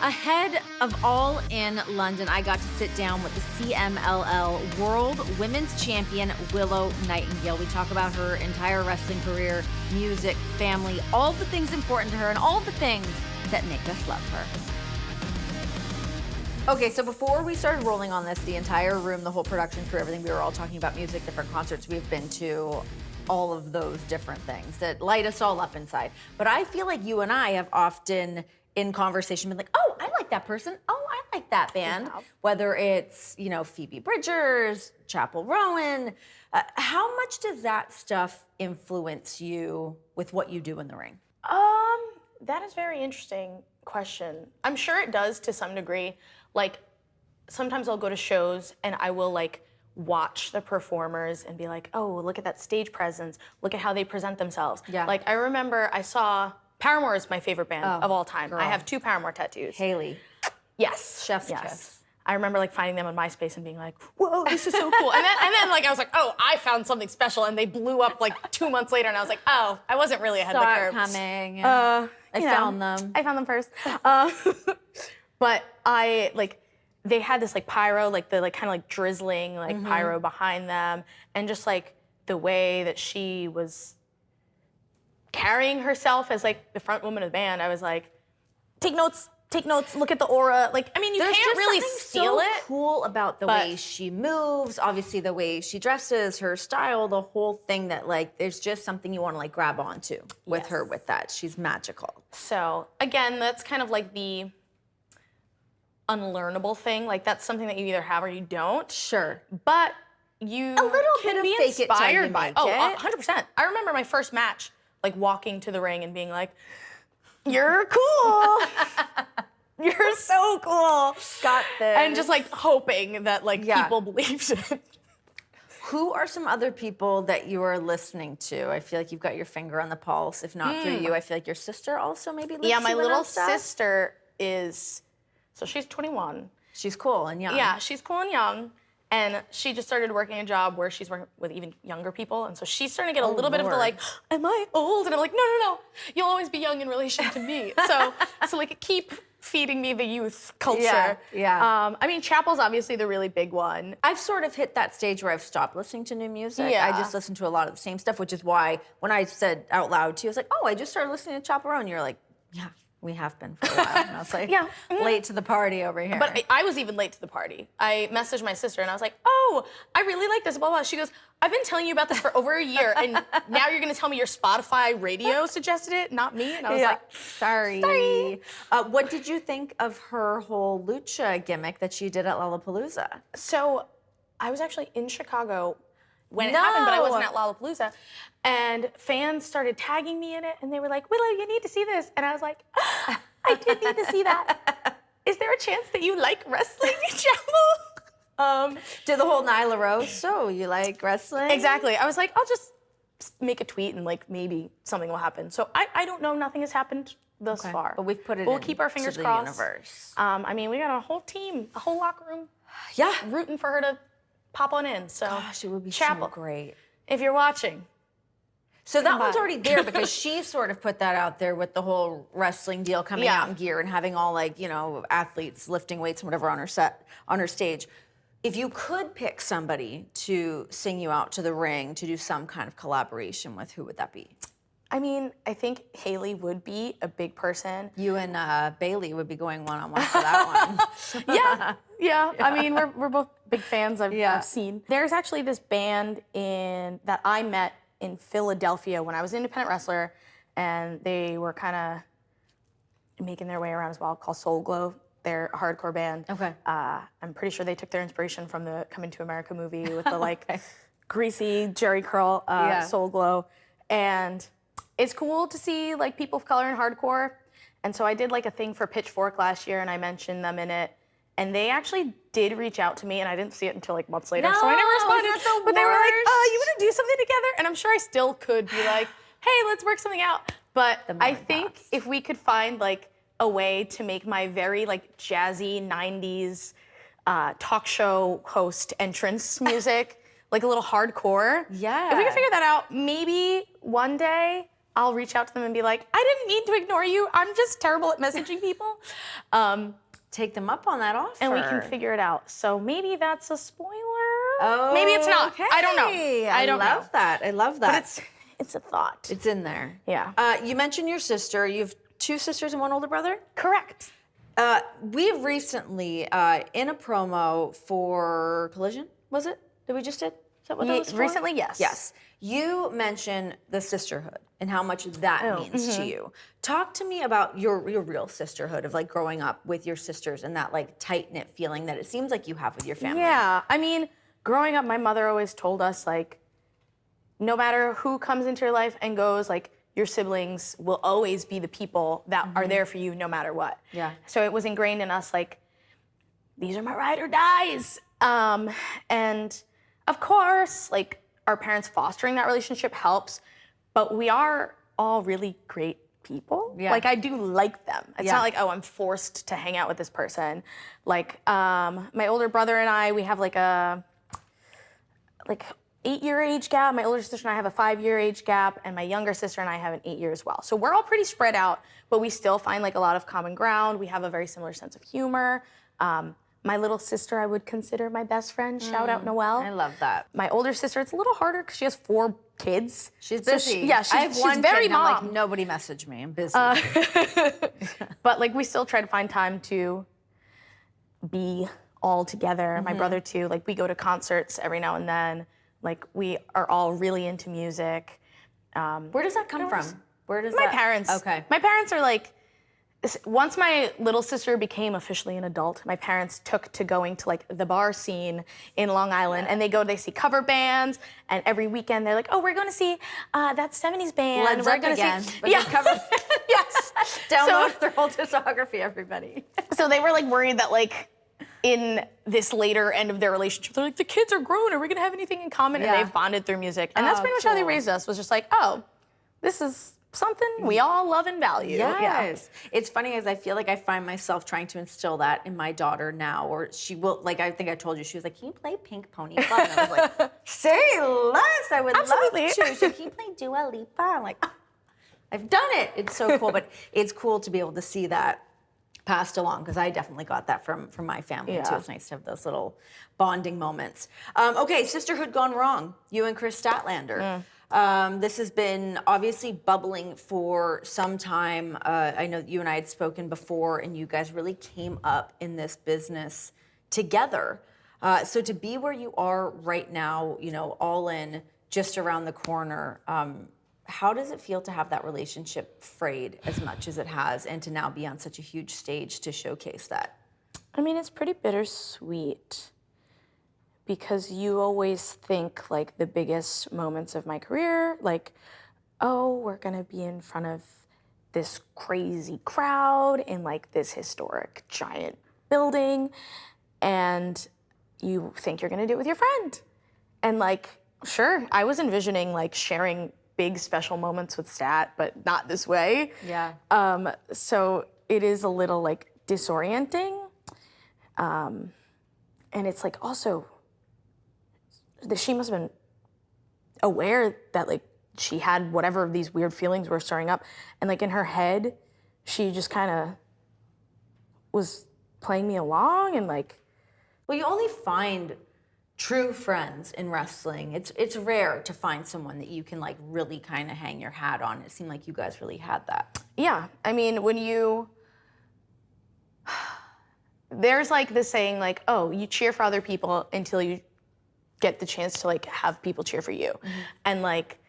Ahead of All in London, I got to sit down with the CMLL World Women's Champion, Willow Nightingale. We talk about her entire wrestling career, music, family, all the things important to her, and all the things that make us love her. Okay, so before we started rolling on this, the entire room, the whole production crew, everything, we were all talking about music, different concerts we've been to, all of those different things that light us all up inside. But I feel like you and I have often in conversation been like, oh, I like that person. Oh, I like that band. Yeah. Whether it's, Phoebe Bridgers, Chappell Rowan. How much does that stuff influence you with what you do in the ring? That is a very interesting question. I'm sure it does to some degree. Like, sometimes I'll go to shows and I will watch the performers and be like, oh, look at that stage presence. Look at how they present themselves. Yeah. Like, I remember I saw Paramore is my favorite band of all time. Girl. I have 2 Paramore tattoos. Haley. Yes. Chef's yes. kiss. I remember finding them on MySpace and being like, whoa, this is so cool. and then I was like, oh, I found something special, and they blew up 2 months later, and I was like, oh, I wasn't really ahead of the curve. Coming. I found them. I found them first. But they had this pyro, the kind of drizzling pyro behind them, and just the way that she was carrying herself as the front woman of the band. I was like, take notes, look at the aura. You There's can't really just steal so it. Cool about the way she moves, obviously the way she dresses, her style, the whole thing that there's just something you want to grab onto with her with that. She's magical. So again, that's kind of the unlearnable thing. That's something that you either have or you don't. Sure. But you a little can bit of be fake it till you inspired by make it. it. 100%. I remember my first match, walking to the ring and being like, you're cool. You're so cool. Got this. And just hoping that people believed it. Who are some other people that you are listening to? I feel like you've got your finger on the pulse. If not through you, I feel like your sister also maybe lifts Yeah, you my in little on stuff. sister so she's 21. She's cool and young. Yeah, she's cool and young. And she just started working a job where she's working with even younger people. And so she's starting to get a little bit of the am I old? And I'm like, no. You'll always be young in relation to me. So keep feeding me the youth culture. Yeah. Chappell's obviously the really big one. I've sort of hit that stage where I've stopped listening to new music. Yeah. I just listen to a lot of the same stuff, which is why when I said out loud to you, I was like, oh, I just started listening to Chappell Rowan. You're like, yeah. We have been for a while. And I was like, yeah. Late to the party over here. But I was even late to the party. I messaged my sister and I was like, oh, I really like this, blah, blah. She goes, I've been telling you about this for over a year, and now you're gonna tell me your Spotify radio suggested it, not me? And I was like, sorry. What did you think of her whole lucha gimmick that she did at Lollapalooza? So I was actually in Chicago when it happened, but I wasn't at Lollapalooza. And fans started tagging me in it, and they were like, Willow, you need to see this. And I was like, I did need to see that. Is there a chance that you like wrestling, Chappell? Did the whole Nyla Rose, so you like wrestling? Exactly. I was like, I'll just make a tweet and maybe something will happen. So I don't know. Nothing has happened thus far. But we've put it We'll keep our fingers to the crossed. Universe. We got a whole team, a whole locker room. Yeah. Rooting for her to pop on in. So Gosh, it would be Chappell, so great. if you're watching. So that one's already there because she sort of put that out there with the whole wrestling deal coming out in gear and having all athletes lifting weights and whatever on her stage. If you could pick somebody to sing you out to the ring to do some kind of collaboration with, who would that be? I think Haley would be a big person. You and Bailey would be going one-on-one for that one. Yeah. We're both big fans. I've seen. There's actually this band that I met in Philadelphia when I was an independent wrestler, and they were kind of making their way around as well, called Soul Glow. They're a hardcore band. Okay. I'm pretty sure they took their inspiration from the Coming to America movie with the greasy Jerry curl Soul Glow. And it's cool to see people of color in hardcore. And so I did a thing for Pitchfork last year, and I mentioned them in it. And they actually did reach out to me, and I didn't see it until months later, so I never responded. But they were like, "Oh, you want to do something together?" And I'm sure I still could be like, "Hey, let's work something out." But I think if we could find a way to make my very jazzy '90s talk show host entrance music a little hardcore, if we could figure that out, maybe one day I'll reach out to them and be like, I didn't mean to ignore you. I'm just terrible at messaging people. Take them up on that offer. And we can figure it out. So maybe that's a spoiler. Oh, maybe it's not. Okay. I don't know. I love that. I love that. But it's a thought. It's in there. Yeah. You mentioned your sister. You have 2 sisters and 1 older brother? Correct. We've recently, in a promo for Collision, was it? That we just did? Is that what that was for? Recently, yes. Yes. You mentioned the sisterhood and how much that means to you. Talk to me about your real sisterhood of like growing up with your sisters and that like tight-knit feeling that it seems like you have with your family. Yeah. I mean, growing up, my mother always told us like, no matter who comes into your life and goes, like, your siblings will always be the people that are there for you no matter what. Yeah. So it was ingrained in us like, these are my ride or dies. And of course, like, our parents fostering that relationship helps, but we are all really great people. Yeah. Like, I do like them. It's not like, oh, I'm forced to hang out with this person. Like, my older brother and I, we have like a 8-year age gap. My older sister and I have a 5-year age gap, and my younger sister and I have an 8-year as well. So we're all pretty spread out, but we still find like a lot of common ground. We have a very similar sense of humor. My little sister, I would consider my best friend. Shout out Noelle. I love that. My older sister, it's a little harder because she has 4 kids. She's busy. So she's very kid, mom. I'm like, nobody message me. I'm busy. But like, we still try to find time to be all together. My brother too. Like, we go to concerts every now and then. Like, we are all really into music. Where does that come from? Where does my parents? Okay. My parents are like, once my little sister became officially an adult, my parents took to going to like the bar scene in Long Island, and they see cover bands, and every weekend they're like, oh, we're going to see that 70s band. Led Zeppelin again. But cover. Yes. Download their whole discography, everybody. So they were like worried that like, in this later end of their relationship, they're like, the kids are grown. Are we going to have anything in common? And they've bonded through music. And that's pretty much how they raised us, was just like, oh, this is something we all love and value. Yes. Yeah. It's funny as I feel like I find myself trying to instill that in my daughter now, or she will, like, I think I told you, she was like, can you play Pink Pony Club? And I was like, say less, I would love to. So can you play Dua Lipa? I'm like, oh, I've done it. It's so cool, but it's cool to be able to see that passed along, because I definitely got that from my family too. It's nice to have those little bonding moments. Okay, Sisterhood gone wrong. You and Chris Statlander. This has been obviously bubbling for some time. I know you and I had spoken before, and you guys really came up in this business together. So to be where you are right now, you know, all in, just around the corner, how does it feel to have that relationship frayed as much as it has, and to now be on such a huge stage to showcase that? I mean, it's pretty bittersweet, because you always think like the biggest moments of my career, like, oh, we're gonna be in front of this crazy crowd in like this historic giant building, and you think you're gonna do it with your friend. And like, sure, I was envisioning like sharing big special moments with Stat, but not this way. Yeah. So it is a little like disorienting. And it's like also that she must have been aware that like she had whatever of these weird feelings were stirring up. And like in her head, she just kind of was playing me along, and like. Well, you only find true friends in wrestling. It's rare to find someone that you can like really kind of hang your hat on. It seemed like you guys really had that. Yeah, I mean, when you, there's like this saying like, oh, you cheer for other people until you get the chance to like have people cheer for you. Mm-hmm. And like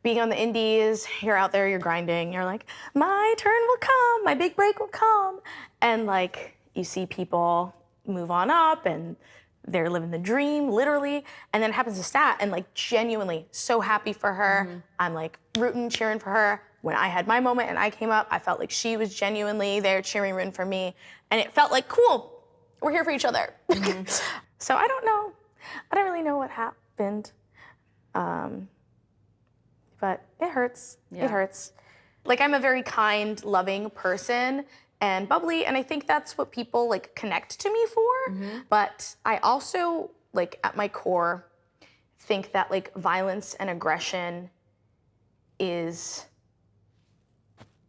being on the indies, you're out there, you're grinding, you're like, my turn will come, my big break will come. And like you see people move on up, and they're living the dream, literally. And then it happens to Stat, and like genuinely so happy for her. Mm-hmm. I'm like rooting, cheering for her. When I had my moment and I came up, I felt like she was genuinely there cheering, rooting for me. And it felt like, cool, we're here for each other. Mm-hmm. So I don't know. I don't really know what happened. But it hurts. Yeah. It hurts. Like, I'm a very kind, loving person, and bubbly, and I think that's what people like connect to me for. Mm-hmm. But I also, like, at my core, think that like violence and aggression is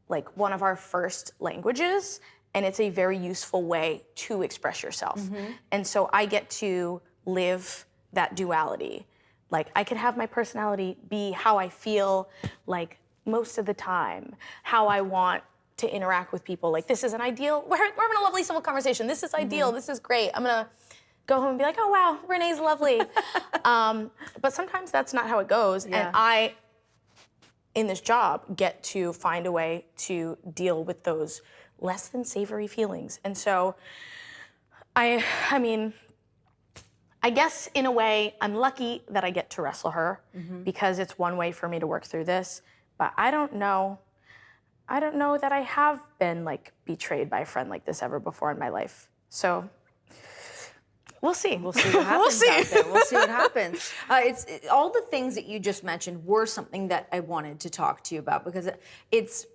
like one of our first languages, and it's a very useful way to express yourself. And so I get to live that duality. Like I can have my personality be how I feel like most of the time, how I want to interact with people. Like this is an ideal, we're having a lovely civil conversation. This is ideal, this is great. I'm gonna go home and be like, oh wow, Renee's lovely. But sometimes that's not how it goes. And I, in this job, get to find a way to deal with those less than savory feelings. And so I mean, I guess in a way, I'm lucky that I get to wrestle her because it's one way for me to work through this. But I don't know that I have been like betrayed by a friend like this ever before in my life. So we'll see. We'll see what happens out there. We'll see what happens. All the things that you just mentioned were something that I wanted to talk to you about because it's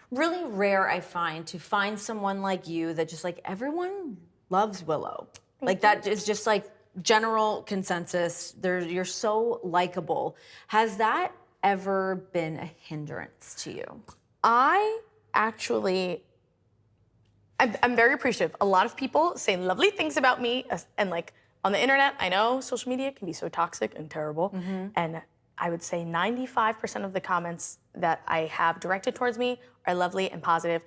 really rare, I find, to find someone like you that just like everyone loves Willow. Like that is just like general consensus. You're so likable. Has that ever been a hindrance to you? I'm very appreciative. A lot of people say lovely things about me, and like on the internet, I know social media can be so toxic and terrible, and I would say 95% of the comments that I have directed towards me are lovely and positive,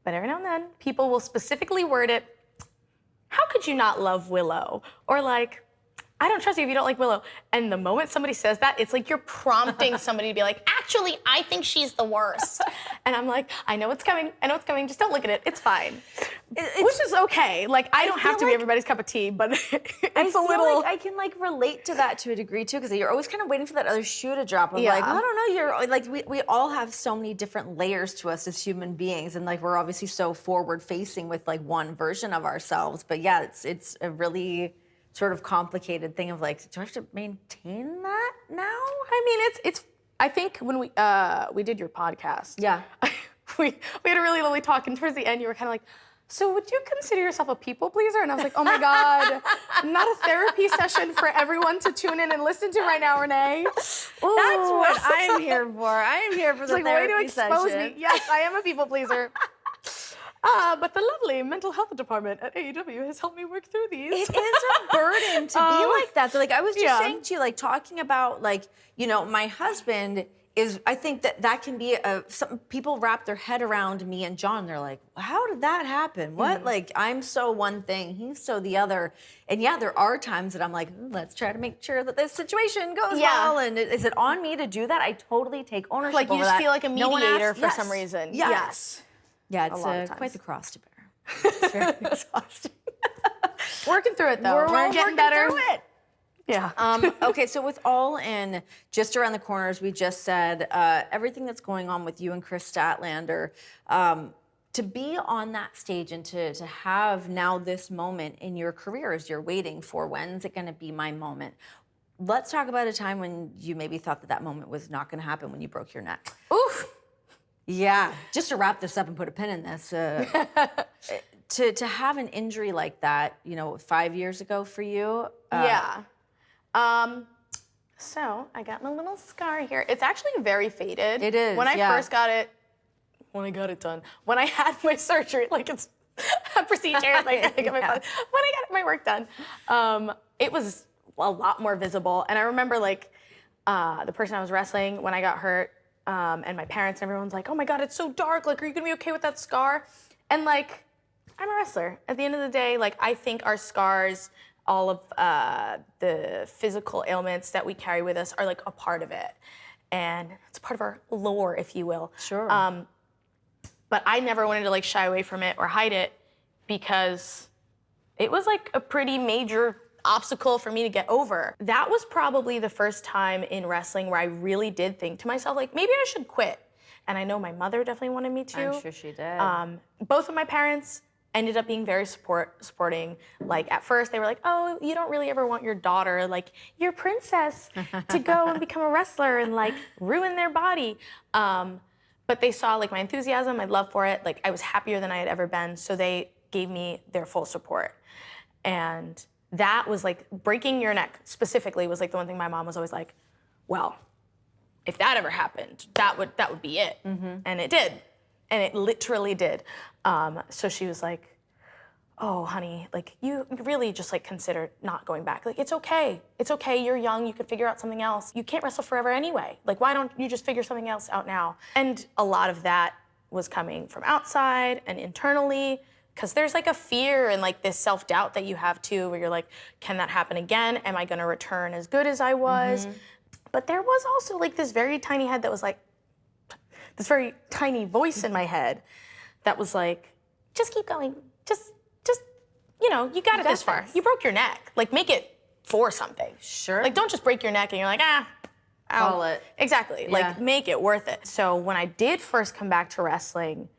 but every now and then, people will specifically word it, how could you not love Willow? Or like, I don't trust you if you don't like Willow. And the moment somebody says that, it's like you're prompting somebody to be like, actually, I think she's the worst. And I'm like, I know it's coming, just don't look at it, it's fine. Which is okay, like I don't have to be everybody's cup of tea, but it's a little. Like I can like relate to that to a degree too, because you're always kind of waiting for that other shoe to drop. Of like, I don't know, you're like, we all have so many different layers to us as human beings, and like we're obviously so forward facing with like one version of ourselves. But yeah, it's a really sort of complicated thing of like, do I have to maintain that now? I mean, it's. I think when we did your podcast, we had a really lovely talk, and towards the end, you were kind of like, so would you consider yourself a people pleaser? And I was like, oh my God, not a therapy session for everyone to tune in and listen to right now, Renee. Ooh. That's what I'm here for. I am here for the therapy way to expose session. me. Yes, I am a people pleaser. But the lovely mental health department at AEW has helped me work through these. It is a burden to be like that. So like I was just saying to you, like talking about like, you know, my husband is, I think that can be some people wrap their head around me and John. They're like, how did that happen? What? Like I'm so one thing, he's so the other. And yeah, there are times that I'm like, let's try to make sure that this situation goes well. And is it on me to do that? I totally take ownership like you over just that. feel like a mediator for some reason. Yes. Yeah, it's quite the cross to bear. It's very exhausting. Working through it though. We're getting better. Through it. Yeah. Okay, so with All In just around the corner, as we just said, everything that's going on with you and Chris Statlander, to be on that stage and to have now this moment in your career as you're waiting for, when's it going to be my moment? Let's talk about a time when you maybe thought that moment was not going to happen when you broke your neck. Oof. Yeah, just to wrap this up and put a pin in this, to have an injury like that, you know, 5 years ago for you. So I got my little scar here. It's actually very faded. It is. When I first got it, when I got it done, when I had my surgery, like it's a procedure, like I got when I got my work done, it was a lot more visible. And I remember like the person I was wrestling when I got hurt. And my parents and everyone's like, oh my God, it's so dark. Like, are you gonna be okay with that scar? And like, I'm a wrestler. At the end of the day, like, I think our scars, all of the physical ailments that we carry with us are like a part of it. And it's part of our lore, if you will. Sure. But I never wanted to like shy away from it or hide it because it was like a pretty major obstacle for me to get over. That was probably the first time in wrestling where I really did think to myself, like, maybe I should quit. And I know my mother definitely wanted me to. I'm sure she did. Both of my parents ended up being very supporting. Like, at first they were like, oh, you don't really ever want your daughter, like, your princess, to go and become a wrestler and like ruin their body. But they saw like my enthusiasm, my love for it. Like, I was happier than I had ever been. So they gave me their full support. And that was like, breaking your neck specifically was like the one thing my mom was always like, well, if that ever happened, that would be it. And it did. And it literally did. So she was like, oh, honey, like, you really just, like, consider not going back. Like, it's okay. It's okay. You're young. You could figure out something else. You can't wrestle forever anyway. Like, why don't you just figure something else out now? And a lot of that was coming from outside and internally, because there's, like, a fear and, like, this self-doubt that you have, too, where you're like, can that happen again? Am I going to return as good as I was? But there was also, like, this very tiny head that was like, this very tiny voice in my head that was like, just keep going. Just, you know, you got it this far. You broke your neck. Like, make it for something. Sure. Like, don't just break your neck and you're like, call it. Exactly. Yeah. Like, make it worth it. So when I did first come back to wrestling,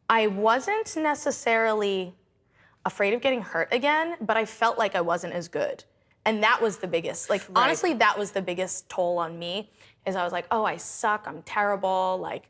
I wasn't necessarily afraid of getting hurt again, but I felt like I wasn't as good. And that was the biggest, like, honestly, that was the biggest toll on me, is I was like, oh, I suck, I'm terrible, like.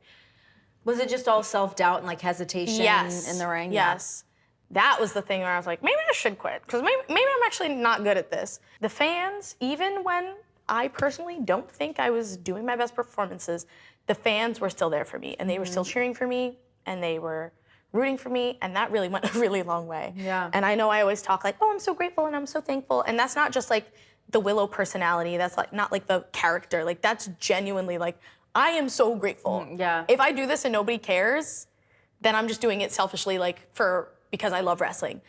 Was it just all self-doubt and, like, hesitation in the ring? Yes. That was the thing where I was like, maybe I should quit, because maybe I'm actually not good at this. The fans, even when I personally don't think I was doing my best performances, the fans were still there for me, and they were still cheering for me, and they were rooting for me, and that really went a really long way. Yeah. And I know I always talk like, oh, I'm so grateful and I'm so thankful, and that's not just like the Willow personality, that's like not like the character, like that's genuinely like, I am so grateful. Yeah. If I do this and nobody cares, then I'm just doing it selfishly, like because I love wrestling.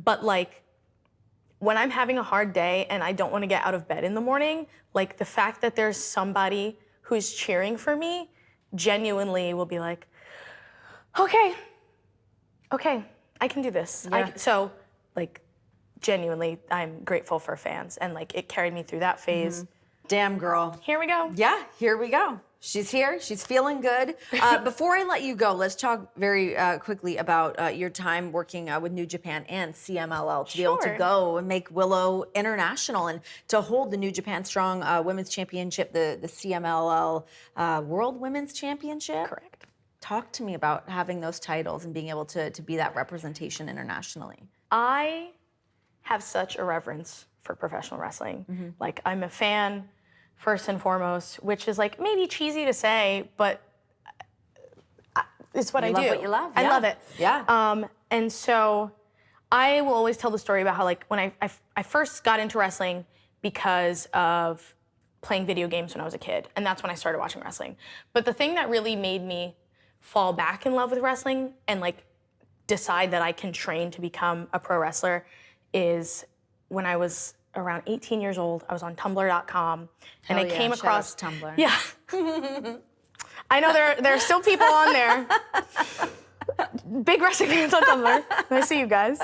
But like, when I'm having a hard day and I don't want to get out of bed in the morning, like the fact that there's somebody who's cheering for me genuinely will be like, okay, I can do this. Yeah. So like, genuinely, I'm grateful for fans, and like it carried me through that phase. Damn, girl. Here we go. Yeah, here we go. She's here. She's feeling good. Before I let you go, let's talk very quickly about your time working with New Japan and CMLL to be able to go and make Willow international and to hold the New Japan Strong Women's Championship, the CMLL World Women's Championship. Correct. Talk to me about having those titles and being able to be that representation internationally. I have such a reverence for professional wrestling. Like, I'm a fan first and foremost, which is like maybe cheesy to say, but it's what I do. You love what you love. I love it. Yeah. And so I will always tell the story about how, like, when I first got into wrestling because of playing video games when I was a kid, and that's when I started watching wrestling. But the thing that really made me fall back in love with wrestling and like decide that I can train to become a pro wrestler is when I was around 18 years old. I was on Tumblr.com, and I came across Tumblr. Yeah. I know there are still people on there. Big wrestling fans on Tumblr. Nice to see you guys.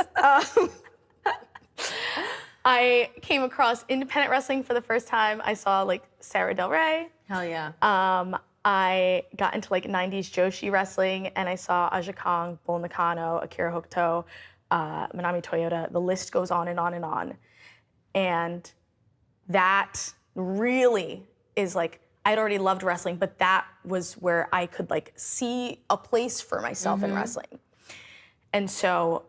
I came across independent wrestling for the first time. I saw like Sarah Del Rey. Hell yeah. I got into like 90s Joshi wrestling, and I saw Aja Kong, Bull Nakano, Akira Hokuto, Manami Toyota. The list goes on and on and on. And that really is like, I'd already loved wrestling, but that was where I could like see a place for myself in wrestling. And so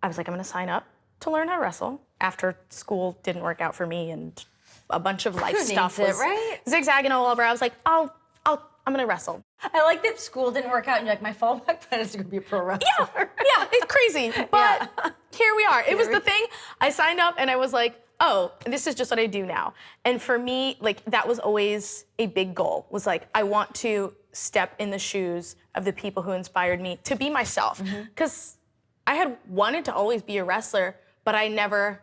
I was like, I'm gonna sign up to learn how to wrestle. After school didn't work out for me and a bunch of life stuff was zigzagging all over, I was like, I'm gonna wrestle. I like that school didn't work out and you're like, my fallback plan is to be a pro wrestler. Yeah, it's crazy. But here we are. It was the thing. I signed up and I was like, oh, this is just what I do now. And for me, like, that was always a big goal, was like, I want to step in the shoes of the people who inspired me to be myself. Because I had wanted to always be a wrestler, but I never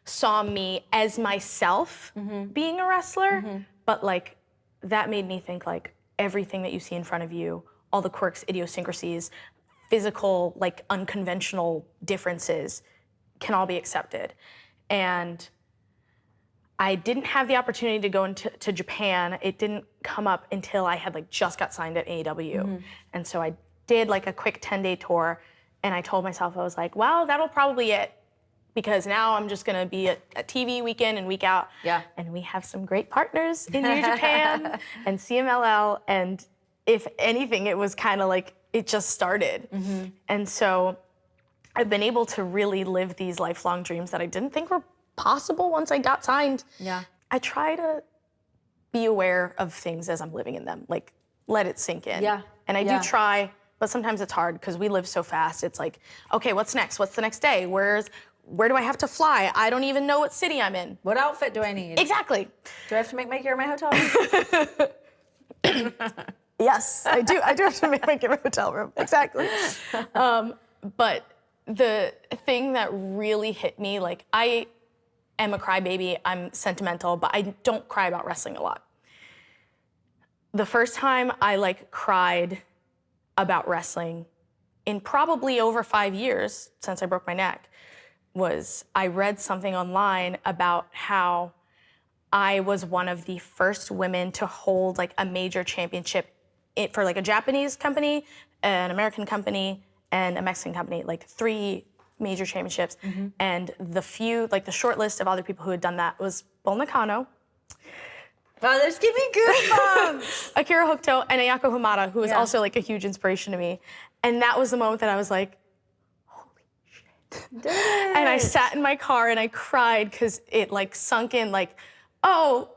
saw me as myself being a wrestler. But like, that made me think like, everything that you see in front of you, all the quirks, idiosyncrasies, physical, like unconventional differences can all be accepted. And I didn't have the opportunity to go into Japan. It didn't come up until I had like just got signed at AEW. And so I did like a quick 10-day tour, and I told myself, I was like, well, that'll probably be it, because now I'm just gonna be a TV week in and week out. Yeah. And we have some great partners in New Japan and CMLL, and if anything, it was kind of like, it just started. And so I've been able to really live these lifelong dreams that I didn't think were possible once I got signed. Yeah. I try to be aware of things as I'm living in them, like let it sink in. Yeah. And I do try, but sometimes it's hard because we live so fast. It's like, okay, what's next? What's the next day? Where do I have to fly? I don't even know what city I'm in. What outfit do I need? Exactly. Do I have to make my gear in my hotel room? Yes, I do. I do have to make my gear in my hotel room. Exactly. But the thing that really hit me, like, I am a crybaby. I'm sentimental, but I don't cry about wrestling a lot. The first time I like cried about wrestling in probably over 5 years since I broke my neck was I read something online about how I was one of the first women to hold like a major championship for like a Japanese company, an American company, and a Mexican company, like 3 major championships. And the short list of other people who had done that was Bull Nakano, Oh, this giving me goosebumps. Akira Hokuto, and Ayako Hamada, who was also like a huge inspiration to me. And that was the moment that I was like, holy shit. And I sat in my car and I cried because it like sunk in like, oh,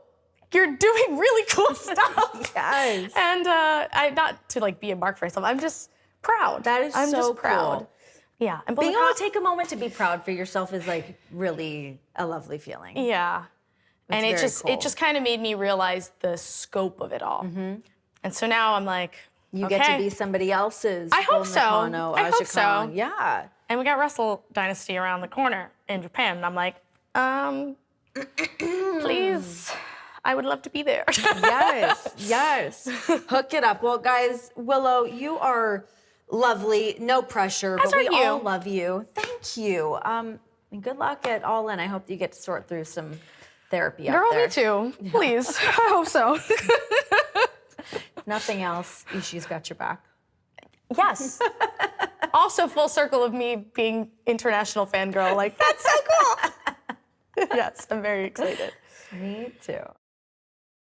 you're doing really cool stuff. Yes. And I not to like be a mark for myself, I'm just proud. That is I'm so just proud. cool. Yeah. And Being able to take a moment to be proud for yourself is like really a lovely feeling. Yeah. And it cool. just kind of made me realize the scope of it all. And so now I'm like, You okay. get to be somebody else's. I hope so. Nakano, I hope so. Ajikan. Yeah. And we got Wrestle Dynasty around the corner in Japan. And I'm like, please, I would love to be there. Yes. Hook it up. Well, guys, Willow, you are lovely. No pressure, As but we are you. all love you. Thank you. And good luck at All In. I hope you get to sort through some therapy out Girl, there. me too. Please. I hope so. If nothing else, Ishii's got your back. Yes. Also, full circle of me being international fangirl. Like, that's so cool. Yes, I'm very excited. Me too.